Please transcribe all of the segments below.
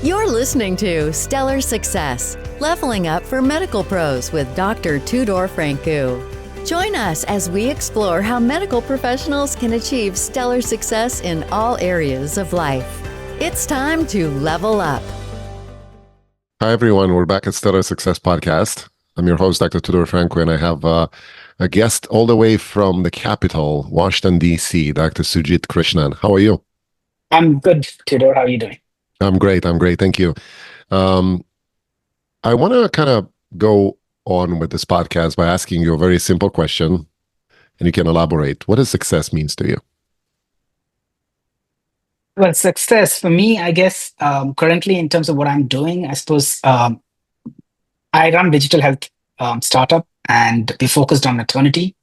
You're listening to Stellar Success, Leveling Up for Medical Pros with Dr. Tudor Francu. Join us as we explore how medical professionals can achieve stellar success in all areas of life. It's time to level up. Hi, everyone. We're back at Stellar Success Podcast. I'm your host, Dr. Tudor Francu, and I have a guest all the way from the capital, Washington, D.C., Dr. Sujith Krishnan. How are you? I'm good, Tudor. How are you doing? I'm great. Thank you. I want to kind of go on with this podcast by asking you a very simple question, and you can elaborate. What does success means to you? Well, success for me, I guess, currently in terms of what I'm doing, I suppose I run digital health startup, and we focused on maternity.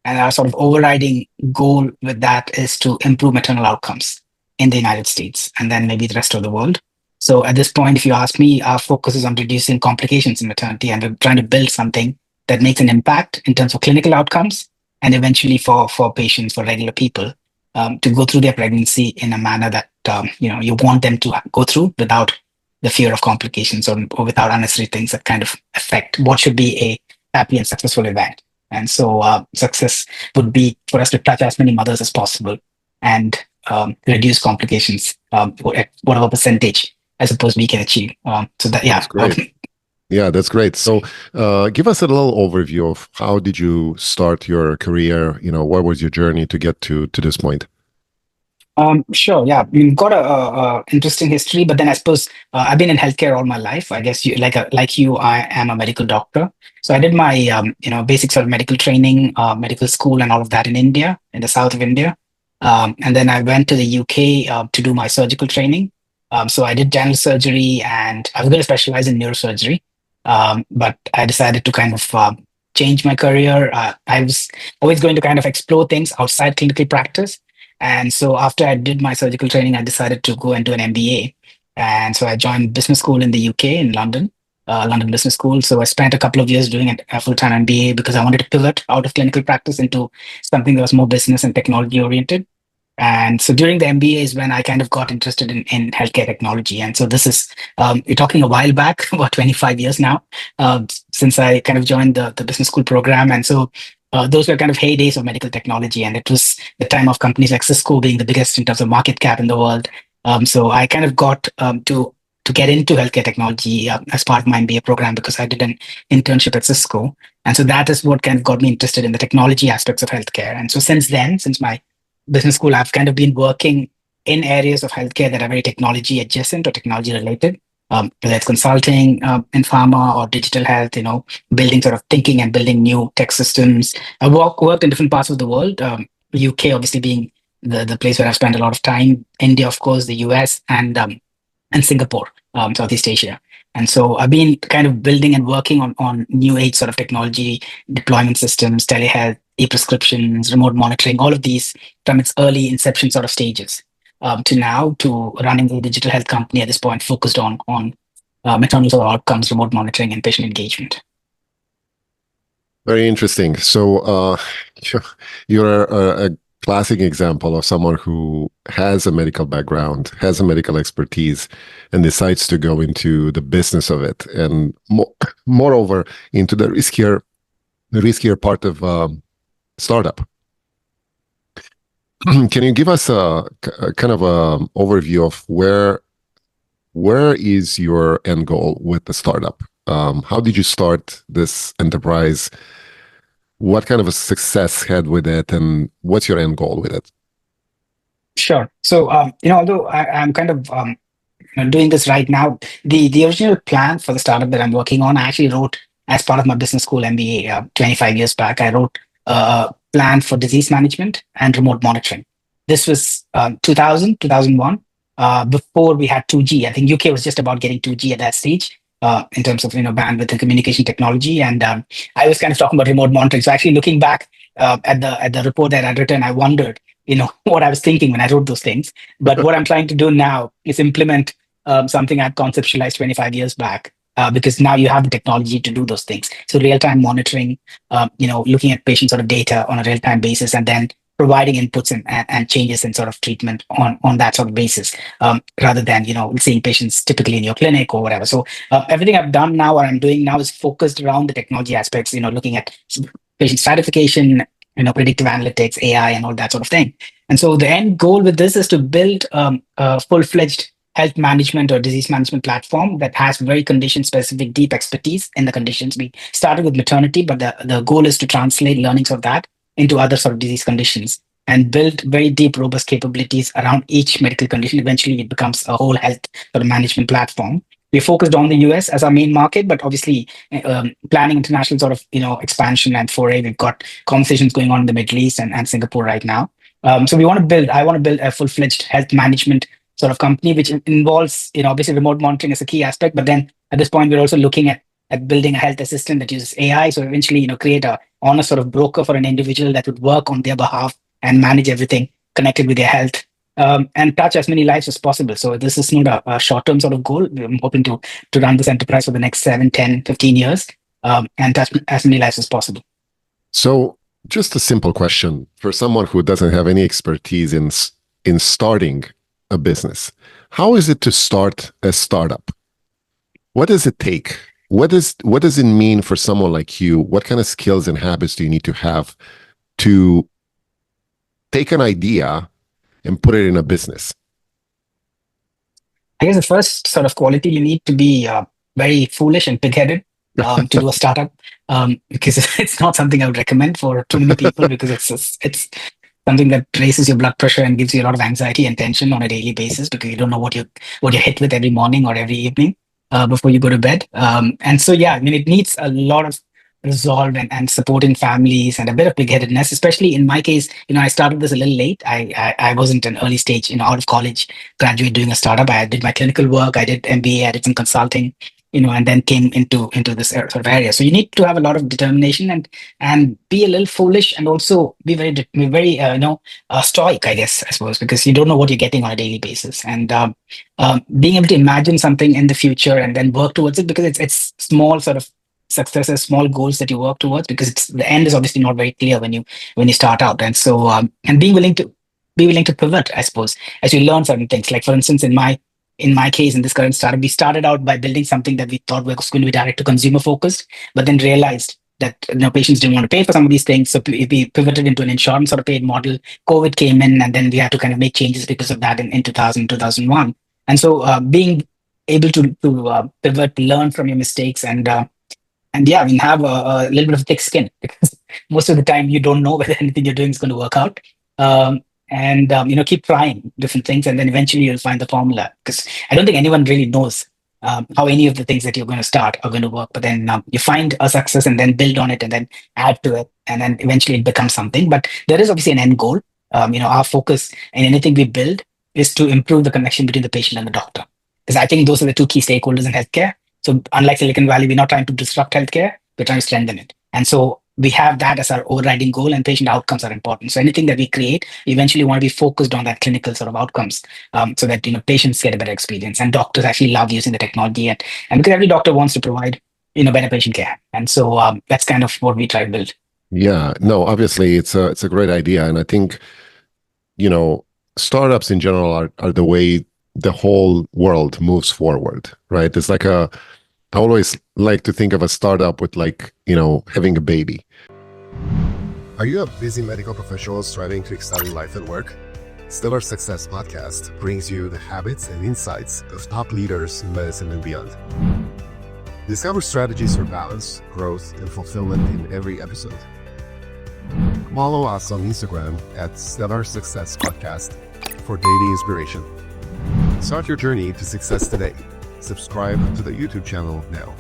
And our sort of overriding goal with that is to improve maternal outcomes in the United States and then maybe the rest of the world. So at this point, if you ask me, our focus is on reducing complications in maternity, and we're trying to build something that makes an impact in terms of clinical outcomes and eventually for patients, for regular people, to go through their pregnancy in a manner that you want them to go through without the fear of complications or without unnecessary things that kind of affect what should be a happy and successful event. And so success would be for us to touch as many mothers as possible and reduce complications at whatever percentage I suppose we can achieve. That's great. Yeah, that's great. So give us a little overview of how did you start your career? What was your journey to get to this point? Sure. Yeah, we've got a interesting history, but then I suppose I've been in healthcare all my life. I guess like you, I am a medical doctor. So I did my basic sort of medical training, medical school, and all of that in India, in the south of India. And then I went to the UK to do my surgical training. So I did general surgery, and I was going to specialize in neurosurgery, but I decided to kind of change my career. I was always going to kind of explore things outside clinical practice. And so after I did my surgical training, I decided to go and do an MBA. And so I joined business school in the UK in London, London Business School. So I spent a couple of years doing a full-time MBA because I wanted to pivot out of clinical practice into something that was more business and technology oriented. And so during the MBA is when I kind of got interested in healthcare technology. And so this is, you're talking a while back, about 25 years now, since I kind of joined the business school program. And so those were kind of heydays of medical technology. And it was the time of companies like Cisco being the biggest in terms of market cap in the world. So I kind of got to get into healthcare technology as part of my MBA program because I did an internship at Cisco. And so that is what kind of got me interested in the technology aspects of healthcare. And so since my business school, I've kind of been working in areas of healthcare that are very technology adjacent or technology related, whether it's consulting in pharma or digital health, building sort of thinking and building new tech systems. I worked in different parts of the world, UK obviously being the place where I've spent a lot of time, India, of course, the US, and Singapore, Southeast Asia. And so I've been kind of building and working on new age sort of technology, deployment systems, telehealth, e-prescriptions, remote monitoring, all of these from its early inception sort of stages to now to running a digital health company at this point focused on maternal sort of outcomes, remote monitoring, and patient engagement. Very interesting. So you're a classic example of someone who has a medical background, has a medical expertise, and decides to go into the business of it, and moreover into the riskier part of startup. Can you give us a kind of a overview of where is your end goal with the startup? How did you start this enterprise? What kind of a success had with it, and what's your end goal with it? Sure. So, although I'm kind of doing this right now, the original plan for the startup that I'm working on, I actually wrote as part of my business school MBA 25 years back. I wrote a plan for disease management and remote monitoring. This was 2001, before we had 2G. I think UK was just about getting 2G at that stage. In terms of bandwidth and communication technology, and I was kind of talking about remote monitoring. So actually, looking back at the report that I'd written, I wondered, what I was thinking when I wrote those things. But what I'm trying to do now is implement something I'd conceptualized 25 years back, because now you have the technology to do those things. So real-time monitoring, looking at patient sort of data on a real-time basis, and then providing inputs and changes in sort of treatment on that sort of basis, rather than, seeing patients typically in your clinic or whatever. So everything I've done now or I'm doing now is focused around the technology aspects, looking at patient stratification, predictive analytics, AI, and all that sort of thing. And so the end goal with this is to build a full-fledged health management or disease management platform that has very condition-specific, deep expertise in the conditions. We started with maternity, but the goal is to translate learnings of that into other sort of disease conditions and build very deep, robust capabilities around each medical condition. Eventually, it becomes a whole health sort of management platform. We're focused on the US as our main market, but obviously planning international sort of expansion and foray. We've got conversations going on in the Middle East and Singapore right now. So I want to build a full-fledged health management sort of company, which involves, obviously remote monitoring is a key aspect, but then at this point, we're also looking at building a health assistant that uses AI. So eventually, create a honest sort of broker for an individual that would work on their behalf and manage everything connected with their health, and touch as many lives as possible. So this is not a short-term sort of goal. I'm hoping to run this enterprise for the next 7, 10, 15 years, and touch as many lives as possible. So just a simple question for someone who doesn't have any expertise in starting a business. How is it to start a startup? What does it take? What does it mean for someone like you? What kind of skills and habits do you need to have to take an idea and put it in a business? I guess the first sort of quality, you need to be very foolish and pig-headed to do a startup, because it's not something I would recommend for too many people, because it's something that raises your blood pressure and gives you a lot of anxiety and tension on a daily basis, because you don't know what you're hit with every morning or every evening before you go to bed. And so, yeah, I mean, it needs a lot of resolve and support in families and a bit of pig-headedness, especially in my case. I started this a little late. I wasn't an early stage, out of college graduate doing a startup. I did my clinical work, I did MBA, I did some consulting, and then came into this sort of area. So you need to have a lot of determination and be a little foolish, and also be very stoic, I guess, I suppose, because you don't know what you're getting on a daily basis. And being able to imagine something in the future and then work towards it, because it's small sort of successes, small goals that you work towards, because the end is obviously not very clear when you start out. And so and being willing to pivot, I suppose, as you learn certain things. Like, for instance, in my case, in this current startup, we started out by building something that we thought was going to be direct to consumer focused, but then realized that patients didn't want to pay for some of these things. So we pivoted into an insurance sort of paid model. COVID came in, and then we had to kind of make changes because of that in 2000, 2001. And so being able to pivot, learn from your mistakes, and yeah, I mean, have a little bit of thick skin, because most of the time you don't know whether anything you're doing is going to work out. And keep trying different things, and then eventually you'll find the formula, because I don't think anyone really knows how any of the things that you're going to start are going to work. But then you find a success and then build on it and then add to it, and then eventually it becomes something. But there is obviously an end goal. Our focus in anything we build is to improve the connection between the patient and the doctor, because I think those are the two key stakeholders in healthcare. So unlike Silicon Valley, we're not trying to disrupt healthcare, we're trying to strengthen it. And so we have that as our overriding goal, and patient outcomes are important. So anything that we create, we eventually want to be focused on that clinical sort of outcomes, so that patients get a better experience, and doctors actually love using the technology, and because every doctor wants to provide better patient care. And so that's kind of what we try to build. Yeah, no, obviously it's a great idea, and I think startups in general are the way the whole world moves forward, right? It's like I always like to think of a startup with having a baby. Are you a busy medical professional striving to excel in life and work? Stellar Success Podcast brings you the habits and insights of top leaders in medicine and beyond. Discover strategies for balance, growth, and fulfillment in every episode. Follow us on Instagram at Stellar Success Podcast for daily inspiration. Start your journey to success today. Subscribe to the YouTube channel now.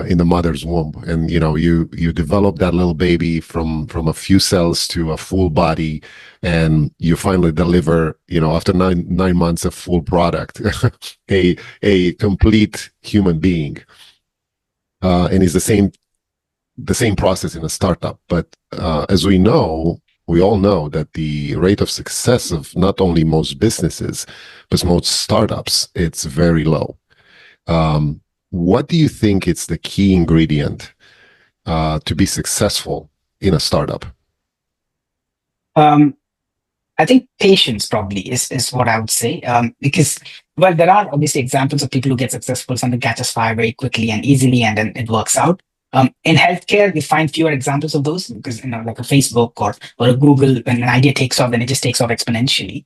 In the mother's womb, and you develop that little baby from a few cells to a full body, and you finally deliver after nine months, a full product, a complete human being. And it's the same process in a startup. But as we all know that the rate of success of not only most businesses, but most startups, it's very low. What do you think is the key ingredient to be successful in a startup? I think patience probably is what I would say. Because, well, there are obviously examples of people who get successful, something catches fire very quickly and easily, and then it works out. In healthcare, we find fewer examples of those because, like a Facebook or a Google, when an idea takes off, then it just takes off exponentially.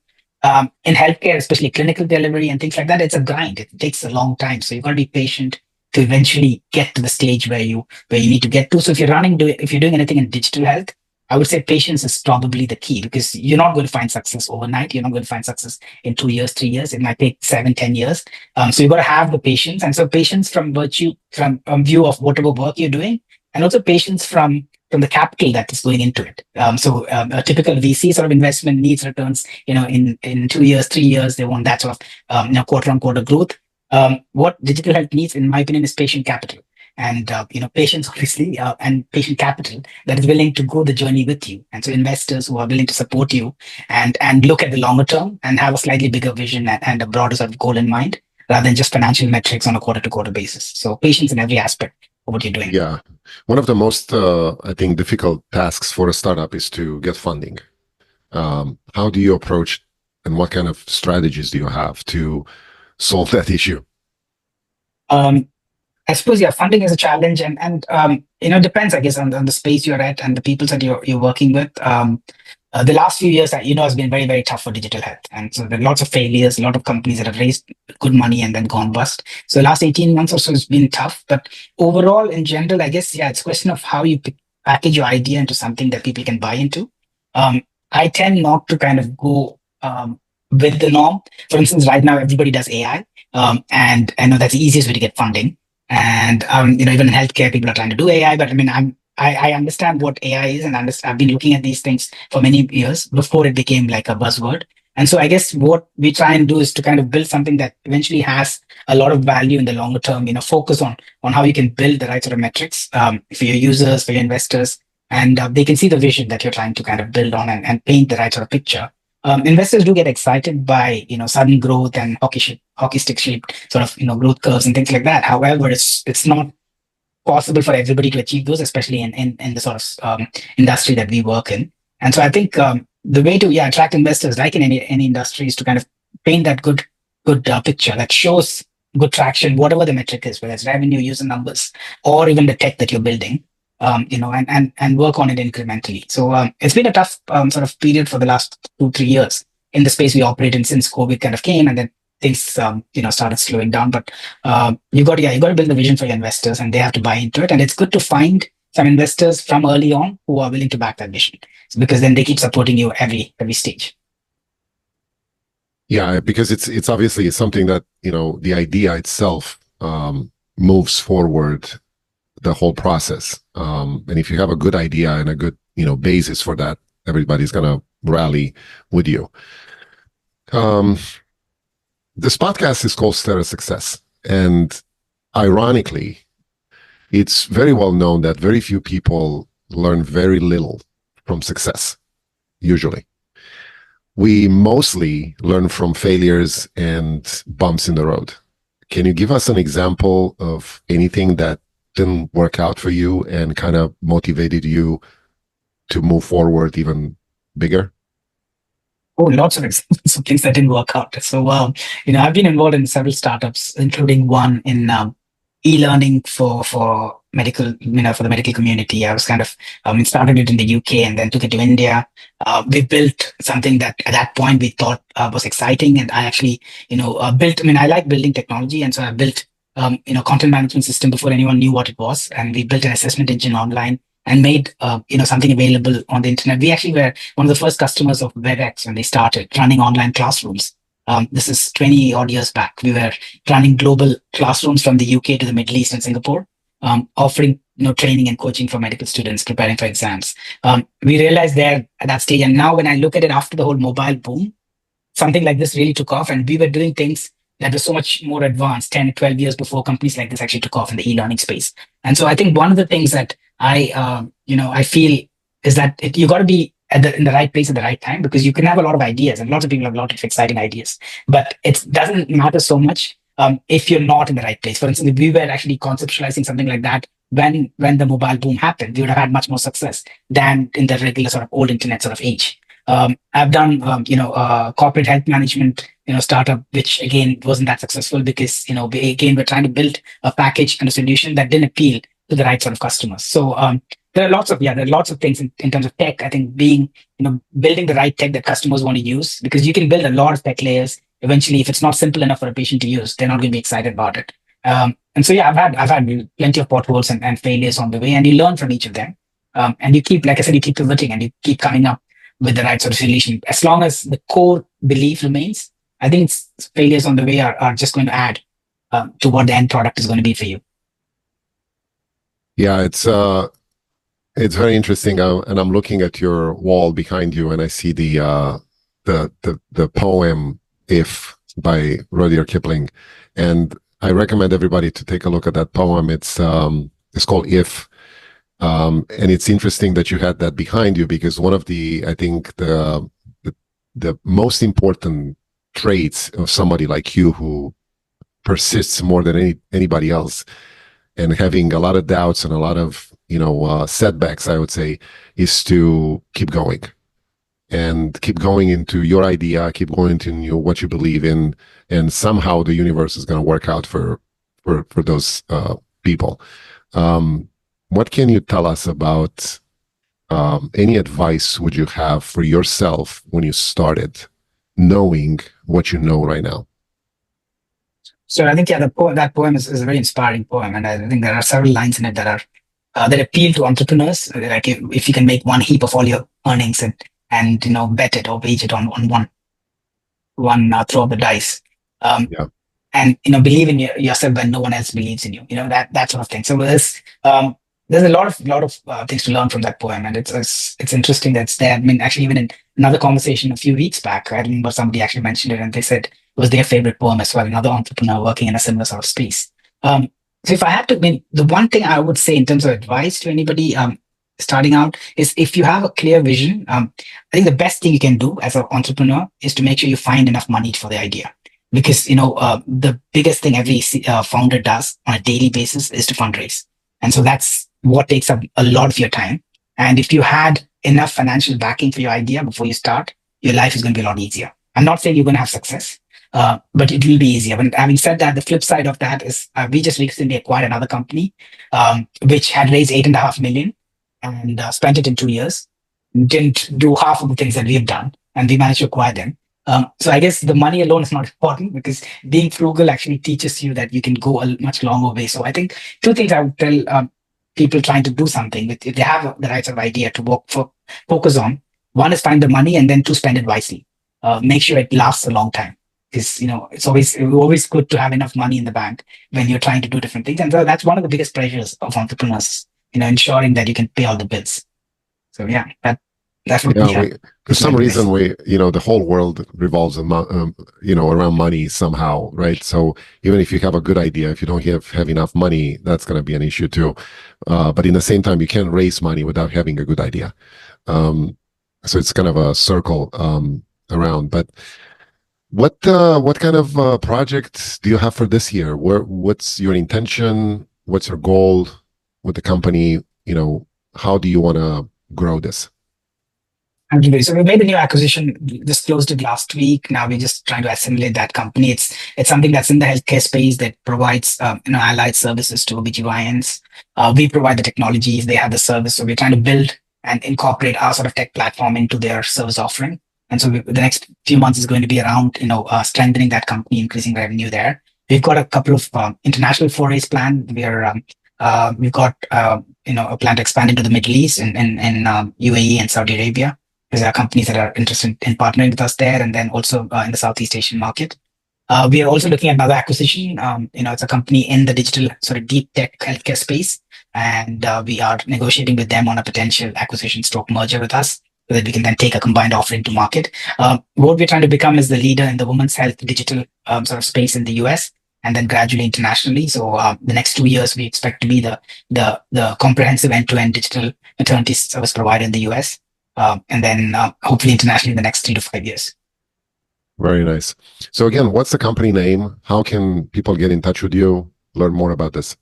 In healthcare, especially clinical delivery and things like that, it's a grind. It takes a long time. So you've got to be patient to eventually get to the stage where you need to get to. So if you're doing anything in digital health, I would say patience is probably the key because you're not going to find success overnight. You're not going to find success in 2 years, 3 years. It might take 7, 10 years. So you've got to have the patience. And so patience from view of whatever work you're doing, and also patience from the capital that is going into it. A typical VC sort of investment needs returns, in 2 years, 3 years, they want that sort of, quarter on quarter growth. What digital health needs, in my opinion, is patient capital. And patience, obviously, and patient capital that is willing to go the journey with you. And so investors who are willing to support you and look at the longer term and have a slightly bigger vision and a broader sort of goal in mind, rather than just financial metrics on a quarter to quarter basis. So patience in every aspect of what you're doing. Yeah. One of the most, I think, difficult tasks for a startup is to get funding. How do you approach and what kind of strategies do you have to solve that issue? I suppose, yeah, funding is a challenge, and depends, I guess, on the space you're at and the people that you're working with. The last few years, has been very, very tough for digital health, and so there are lots of failures, a lot of companies that have raised good money and then gone bust. So the last 18 months or so has been tough, but overall, in general, I guess, yeah, it's a question of how you package your idea into something that people can buy into. I tend not to kind of go with the norm. For instance, right now everybody does AI, and I know that's the easiest way to get funding. And even in healthcare, people are trying to do AI. But I mean, I understand what AI is, and I've been looking at these things for many years before it became like a buzzword. And so I guess what we try and do is to kind of build something that eventually has a lot of value in the longer term. Focus on how you can build the right sort of metrics for your users, for your investors, and they can see the vision that you're trying to kind of build on and paint the right sort of picture. Investors do get excited by sudden growth and hockey stick shaped sort of growth curves and things like that. However, it's not possible for everybody to achieve those, especially in the sort of industry that we work in. And so I think the way to attract investors, like in any industry, is to kind of paint that good picture that shows good traction, whatever the metric is, whether it's revenue, user numbers, or even the tech that you're building. And work on it incrementally. So it's been a tough sort of period for the last 2-3 years in the space we operate in since COVID kind of came, and then things started slowing down. But you got to build the vision for your investors, and they have to buy into it. And it's good to find some investors from early on who are willing to back that vision, because then they keep supporting you every stage. Yeah, because it's obviously something that the idea itself moves forward the whole process. And if you have a good idea and a good, basis for that, everybody's going to rally with you. This podcast is called Stellar Success. And ironically, it's very well known that very few people learn very little from success, usually. We mostly learn from failures and bumps in the road. Can you give us an example of anything that didn't work out for you and kind of motivated you to move forward even bigger? Oh, lots of examples of things that didn't work out. So, I've been involved in several startups, including one in e-learning for medical, for the medical community. I was kind of started it in the UK and then took it to India. We built something that at that point we thought was exciting, and I actually, built. I mean, I like building technology, and so I built content management system before anyone knew what it was. And we built an assessment engine online and made, something available on the internet. We actually were one of the first customers of WebEx when they started running online classrooms. This is 20 odd years back. We were running global classrooms from the UK to the Middle East and Singapore, offering, training and coaching for medical students preparing for exams. We realized there at that stage. And now when I look at it after the whole mobile boom, something like this really took off, and we were doing things that were so much more advanced 10, 12 years before companies like this actually took off in the e-learning space. And so I think one of the things that I feel is that you got to be in the right place at the right time, because you can have a lot of ideas, and lots of people have a lot of exciting ideas, but it doesn't matter so much if you're not in the right place. For instance, if we were actually conceptualizing something like that when the mobile boom happened, we would have had much more success than in the regular sort of old internet sort of age. I've done, corporate health management, startup, which again wasn't that successful because, we're trying to build a package and a solution that didn't appeal to the right sort of customers. So there are lots of things in terms of tech. I think building the right tech that customers want to use, because you can build a lot of tech layers. Eventually, if it's not simple enough for a patient to use, they're not going to be excited about it. And so, yeah, I've had plenty of potholes and failures on the way, and you learn from each of them. And you keep, like I said, you keep pivoting and you keep coming up with the right sort of solution. As long as the core belief remains, I think failures on the way are just going to add to what the end product is going to be for you. Yeah, it's very interesting, and I'm looking at your wall behind you, and I see the poem "If" by Rudyard Kipling, and I recommend everybody to take a look at that poem. It's called "If," and it's interesting that you had that behind you, because one of I think the most important traits of somebody like you, who persists more than anybody else, and having a lot of doubts and a lot of setbacks, I would say, is to keep going and keep going into your idea, keep going into what you believe in, and somehow the universe is going to work out for those people. What can you tell us about any advice would you have for yourself when you started, knowing what you know right now? So I think, that poem is a very inspiring poem, and I think there are several lines in it that appeal to entrepreneurs. Like if you can make one heap of all your earnings and bet it or wage it on one throw of the dice, and believe in yourself when no one else believes in you. That sort of thing. So there's a lot of things to learn from that poem, and it's interesting that it's there. I mean, actually, even in another conversation a few weeks back, I remember somebody actually mentioned it, and they said it was their favorite poem as well. Another entrepreneur working in a similar sort of space. So if I had to, the one thing I would say in terms of advice to anybody starting out is, if you have a clear vision, I think the best thing you can do as an entrepreneur is to make sure you find enough money for the idea. Because the biggest thing every founder does on a daily basis is to fundraise, and so that's what takes up a lot of your time. And if you had enough financial backing for your idea before you start, your life is going to be a lot easier. I'm not saying you're going to have success, but it will be easier. But having said that, the flip side of that is we just recently acquired another company, which had raised $8.5 million and spent it in 2 years. Didn't do half of the things that we've done, and we managed to acquire them. So I guess the money alone is not important, because being frugal actually teaches you that you can go a much longer way. So I think two things I would tell people trying to do something, if they have the right sort of idea to focus on. One is find the money, and then to spend it wisely. Make sure it lasts a long time, because it's always good to have enough money in the bank when you're trying to do different things. And so that's one of the biggest pressures of entrepreneurs, ensuring that you can pay all the bills. So yeah, that's what we have. For some reason, the whole world revolves around money somehow, right? So even if you have a good idea, if you don't have enough money, that's going to be an issue too. But in the same time, you can't raise money without having a good idea. So it's kind of a circle around. But what kind of project do you have for this year? What's your intention? What's your goal with the company? How do you want to grow this? Absolutely. So we made a new acquisition, just closed it last week. Now we're just trying to assimilate that company. It's something that's in the healthcare space that provides allied services to OBGYNs. We provide the technologies, they have the service. So we're trying to build and incorporate our sort of tech platform into their service offering. And so the next few months is going to be around strengthening that company, increasing revenue there. We've got a couple of international forays planned. We've got a plan to expand into the Middle East and UAE and Saudi Arabia. There are companies that are interested in partnering with us there, and then also in the Southeast Asian market. We are also looking at another acquisition. It's a company in the digital sort of deep tech healthcare space, and we are negotiating with them on a potential acquisition stroke merger with us, so that we can then take a combined offering to market. What we're trying to become is the leader in the women's health digital sort of space in the US, and then gradually internationally. So the next 2 years, we expect to be the comprehensive end-to-end digital maternity service provider in the US. And then hopefully internationally in the next 3 to 5 years. Very nice. So again, what's the company name? How can people get in touch with you, learn more about this?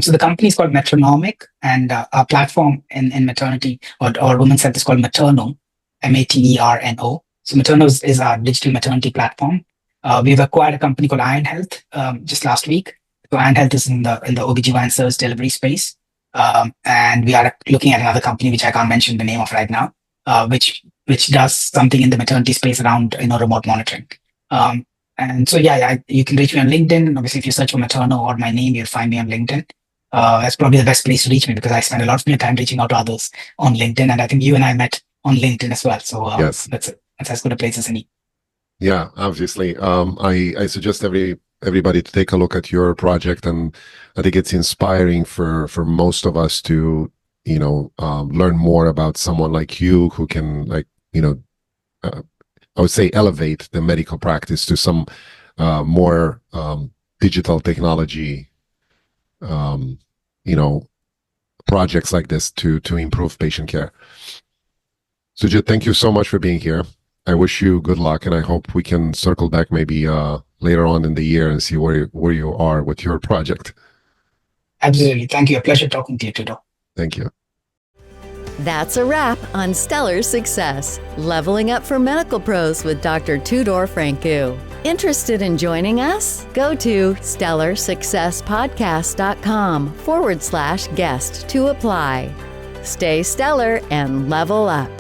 So the company is called Metronomic, and our platform in maternity or women's health is called Materno, Materno. So Materno is our digital maternity platform. We've acquired a company called Iron Health just last week. So Iron Health is in the OBGYN service delivery space. And we are looking at another company, which I can't mention the name of right now, which does something in the maternity space around remote monitoring. And so, you can reach me on LinkedIn. Obviously, if you search for Materno or my name, you'll find me on LinkedIn. That's probably the best place to reach me because I spend a lot of my time reaching out to others on LinkedIn. And I think you and I met on LinkedIn as well. So Yes. That's as good a place as any. Yeah, obviously. I suggest everybody to take a look at your project, and I think it's inspiring for most of us to learn more about someone like you who can I would say elevate the medical practice to some more digital technology projects like this to improve patient care. Sujith, thank you so much for being here. I wish you good luck, and I hope we can circle back maybe later on in the year and see where you are with your project. Absolutely. Thank you. A pleasure talking to you, Tudor. Thank you. That's a wrap on Stellar Success, Leveling Up for Medical Pros with Dr. Tudor Francu. Interested in joining us? Go to stellarsuccesspodcast.com/guest to apply. Stay stellar and level up.